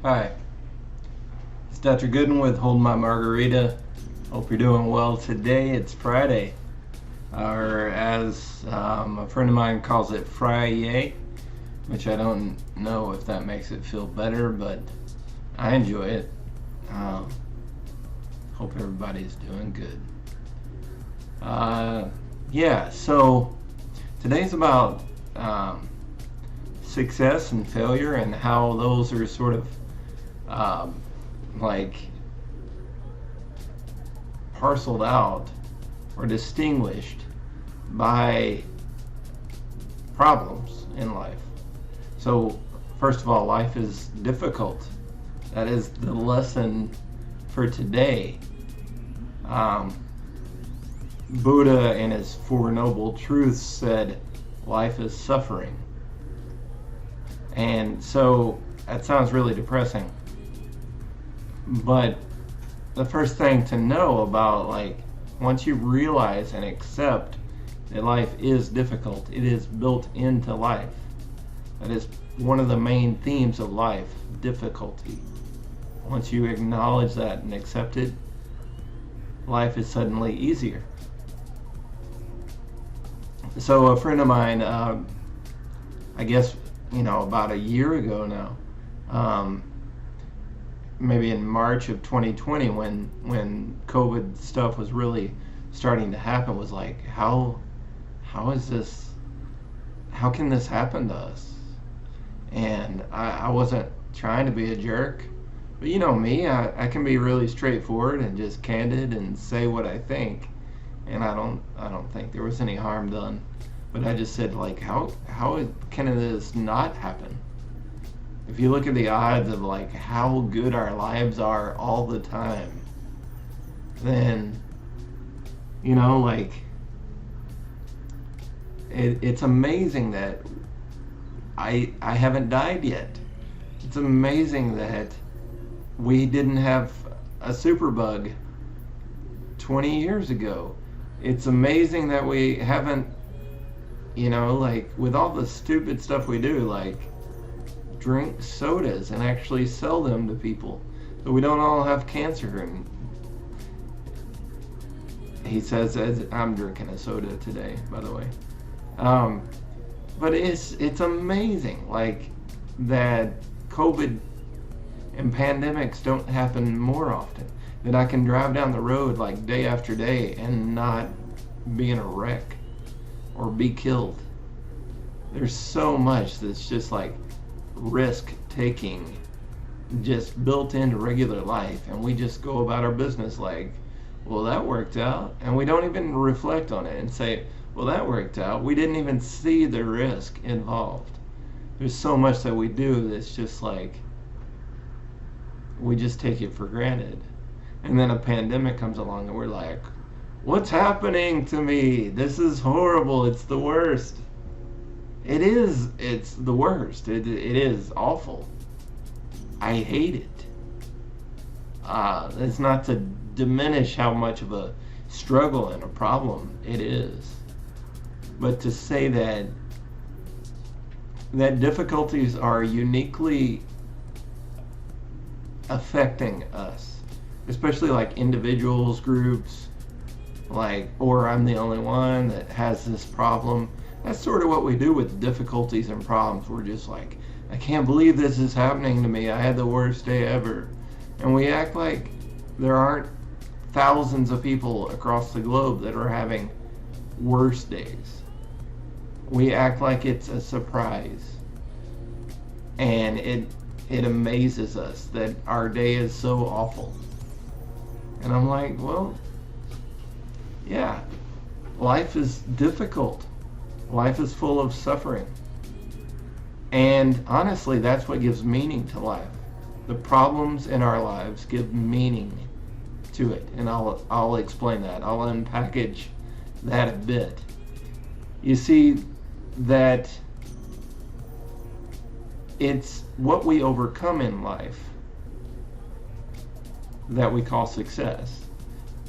Hi, it's Dr. Goodin with Hold My Margarita. Hope you're doing well today. It's Friday, or as a friend of mine calls it, Friday, which I don't know if that makes it feel better, but I enjoy it. Um, Hope everybody's doing good. So today's about success and failure and how those are sort of um, like parceled out or distinguished by problems in life. So, first of all, life is difficult. That is the lesson for today. Um, Buddha, in his Four Noble Truths, said life is suffering. And so that sounds really depressing. But the first thing to know about, once you realize and accept that life is difficult, it is built into life. That is one of the main themes of life, difficulty. Once you acknowledge that and accept it, life is suddenly easier. So a friend of mine, I guess, about a year ago now, maybe in March of 2020, when COVID stuff was really starting to happen, was like, how is this? How can this happen to us? And I wasn't trying to be a jerk, but you know me, I can be really straightforward and just candid and say what I think, and I don't think there was any harm done. But I just said, how can this not happen? If you look at the odds of how good our lives are all the time, then it's amazing that I haven't died yet. It's amazing that we didn't have a superbug 20 years ago. It's amazing that we haven't, with all the stupid stuff we do, drink sodas and actually sell them to people so we don't all have cancer. And he says, as I'm drinking a soda today, by the way. But it's amazing that COVID and pandemics don't happen more often, that I can drive down the road day after day and not be in a wreck or be killed. There's so much that's just risk taking, just built into regular life, and we just go about our business well, that worked out, and we don't even reflect on it and say, well, that worked out. We didn't even see the risk involved. There's so much that we do that's just we just take it for granted. And then a pandemic comes along and we're like, what's happening to me? This is horrible. It's the worst. It is. It's the worst. It is awful. I hate it. It's not to diminish how much of a struggle and a problem it is, but to say that difficulties are uniquely affecting us, especially individuals, groups, or I'm the only one that has this problem. That's sort of what we do with difficulties and problems. We're just I can't believe this is happening to me. I had the worst day ever. And we act like there aren't thousands of people across the globe that are having worse days. We act like it's a surprise. And it amazes us that our day is so awful. And I'm like, well, yeah, life is difficult. Life is full of suffering. And honestly, that's what gives meaning to life. The problems in our lives give meaning to it. And I'll explain that. I'll unpackage that a bit. You see that it's what we overcome in life that we call success.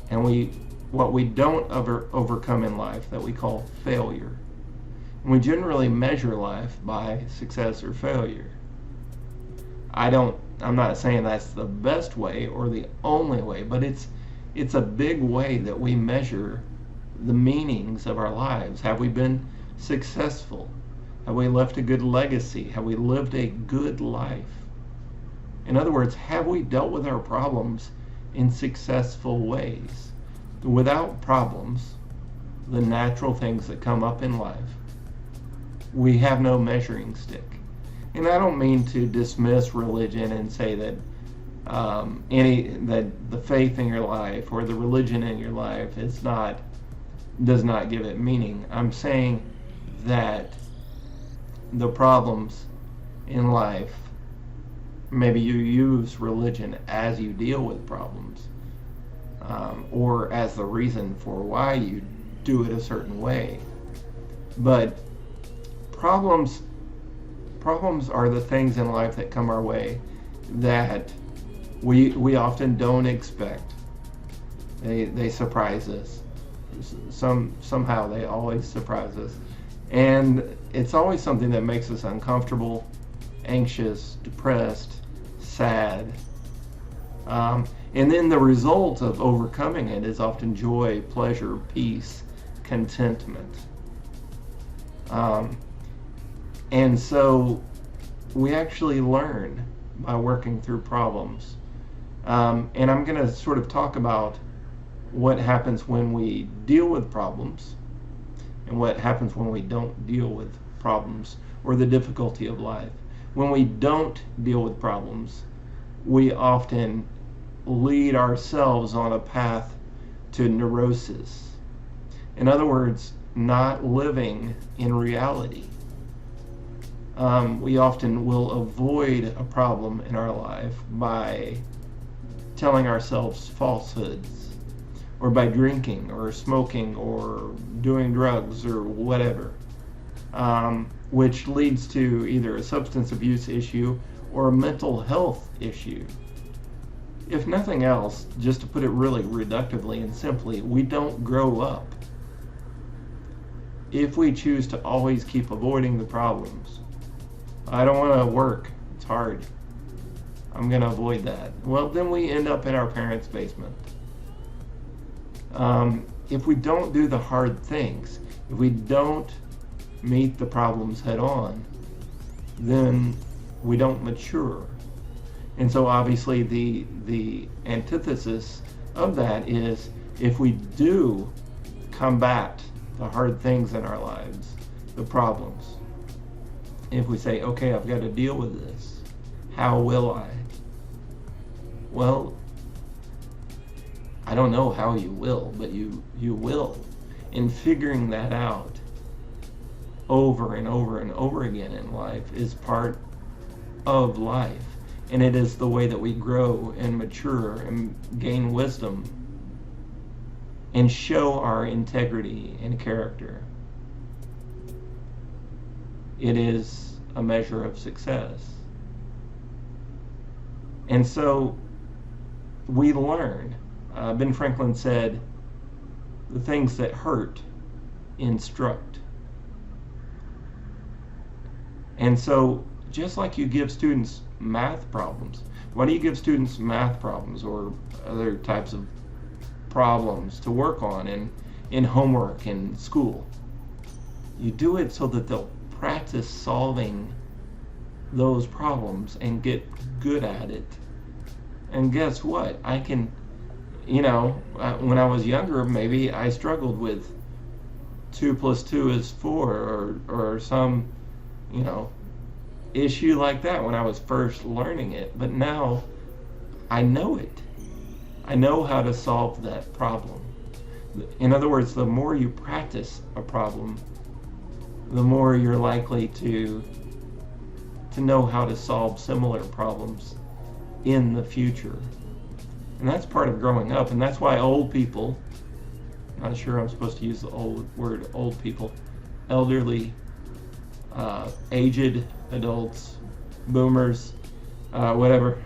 And what we don't overcome in life that we call failure. And we generally measure life by success or failure. I don't I'm not saying that's the best way or the only way, but it's a big way that we measure the meanings of our lives. Have we been successful? Have we left a good legacy? Have we lived a good life? In other words, have we dealt with our problems in successful ways? Without problems, the natural things that come up in life, we have no measuring stick. And I don't mean to dismiss religion and say that that the faith in your life or the religion in your life does not give it meaning. I'm saying that the problems in life, maybe you use religion as you deal with problems, or as the reason for why you do it a certain way. But problems are the things in life that come our way that we often don't expect. They surprise us. Somehow they always surprise us. And it's always something that makes us uncomfortable, anxious, depressed, sad. And then the result of overcoming it is often joy, pleasure, peace, contentment. And so we actually learn by working through problems. And I'm going to sort of talk about what happens when we deal with problems and what happens when we don't deal with problems or the difficulty of life. When we don't deal with problems, we often lead ourselves on a path to neurosis. In other words, not living in reality. We often will avoid a problem in our life by telling ourselves falsehoods, or by drinking or smoking or doing drugs or whatever, which leads to either a substance abuse issue or a mental health issue. If nothing else, just to put it really reductively and simply, we don't grow up. If we choose to always keep avoiding the problems, I don't want to work, it's hard, I'm going to avoid that. Well, then we end up in our parents' basement. If we don't do the hard things, if we don't meet the problems head on, then we don't mature. And so obviously the antithesis of that is if we do combat the hard things in our lives, the problems, if we say, okay, I've got to deal with this, how will I? Well, I don't know how you will, but you will. And figuring that out over and over and over again in life is part of life. And it is the way that we grow and mature and gain wisdom and show our integrity and character. It is a measure of success. And so we learn. Ben Franklin said, the things that hurt instruct. And so just like you give students math problems, why do you give students math problems or other types of problems to work on in homework in school? You do it so that they'll practice solving those problems and get good at it. And guess what? I can, when I was younger, maybe I struggled with 2 + 2 is 4 or some, issue like that when I was first learning it. But now I know it. I know how to solve that problem. In other words, the more you practice a problem, the more you're likely to know how to solve similar problems in the future. And that's part of growing up, and that's why old people, not sure I'm supposed to use the word old people, elderly, aged adults, boomers, whatever,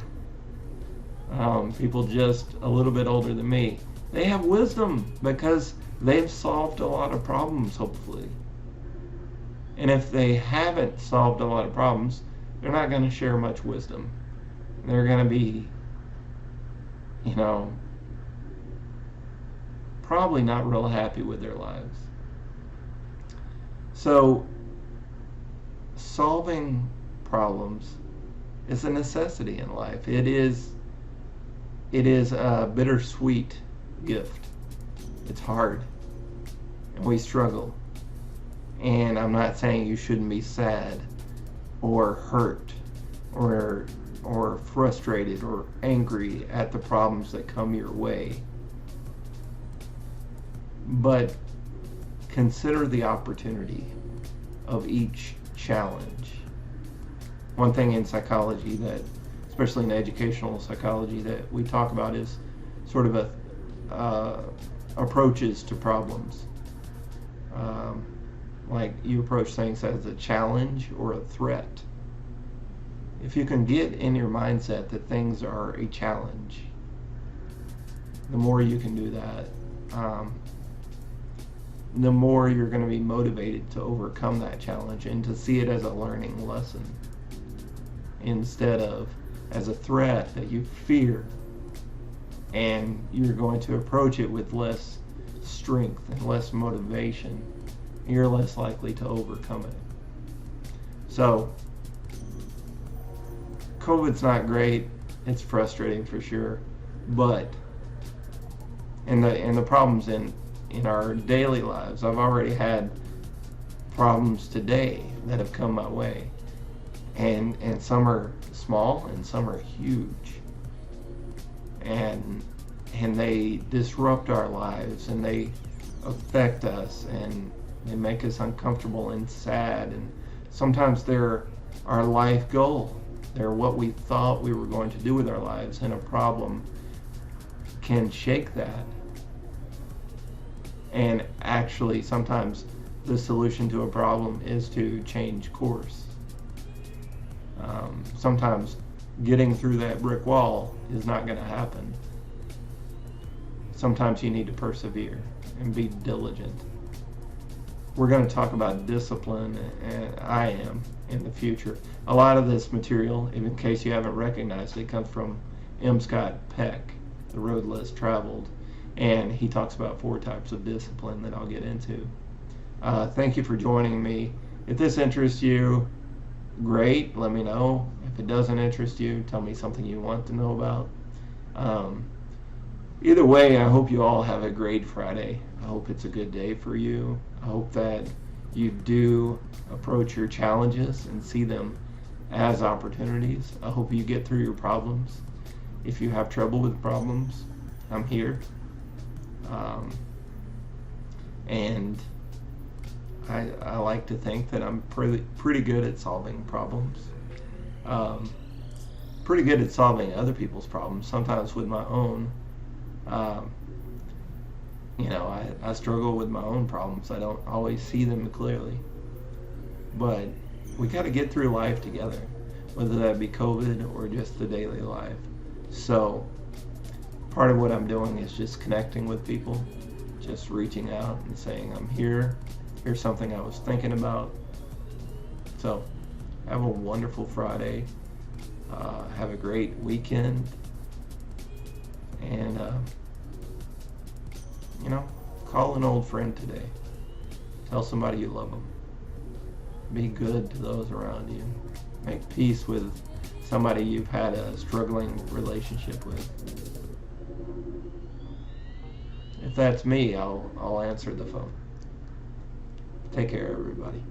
people just a little bit older than me, they have wisdom because they've solved a lot of problems, hopefully. And if they haven't solved a lot of problems, they're not going to share much wisdom. they're going to be, you know, probably not real happy with their lives. So, solving problems is a necessity in life. It is a bittersweet gift. It's hard, and we struggle. And I'm not saying you shouldn't be sad or hurt or frustrated or angry at the problems that come your way. But consider the opportunity of each challenge. One thing in psychology that, especially in educational psychology, that we talk about is sort of approaches to problems. Like you approach things as a challenge or a threat. If you can get in your mindset that things are a challenge, the more you can do that, the more you're going to be motivated to overcome that challenge and to see it as a learning lesson instead of as a threat that you fear, and you're going to approach it with less strength and less motivation. You're less likely to overcome it. So, COVID's not great. It's frustrating for sure, but and the problems in our daily lives. I've already had problems today that have come my way, and some are small and some are huge, and they disrupt our lives and they affect us and they make us uncomfortable and sad, and sometimes they're our life goal. They're what we thought we were going to do with our lives, and a problem can shake that. And actually, sometimes the solution to a problem is to change course. Sometimes getting through that brick wall is not going to happen. Sometimes you need to persevere and be diligent. We're going to talk about discipline, and I am, in the future. A lot of this material, in case you haven't recognized it, comes from M. Scott Peck, The Road Less Traveled, and he talks about 4 types of discipline that I'll get into. Thank you for joining me. If this interests you, great, let me know. If it doesn't interest you, tell me something you want to know about. Either way, I hope you all have a great Friday. I hope it's a good day for you. I hope that you do approach your challenges and see them as opportunities. I hope you get through your problems. If you have trouble with problems, I'm here. And I like to think that I'm pretty good at solving problems. Pretty good at solving other people's problems, sometimes with my own. I struggle with my own problems. I don't always see them clearly. But we got to get through life together, whether that be COVID or just the daily life. So part of what I'm doing is just connecting with people, just reaching out and saying, I'm here. Here's something I was thinking about. So have a wonderful Friday. Have a great weekend. And, call an old friend today. Tell somebody you love them. Be good to those around you. Make peace with somebody you've had a struggling relationship with. If that's me, I'll answer the phone. Take care, everybody.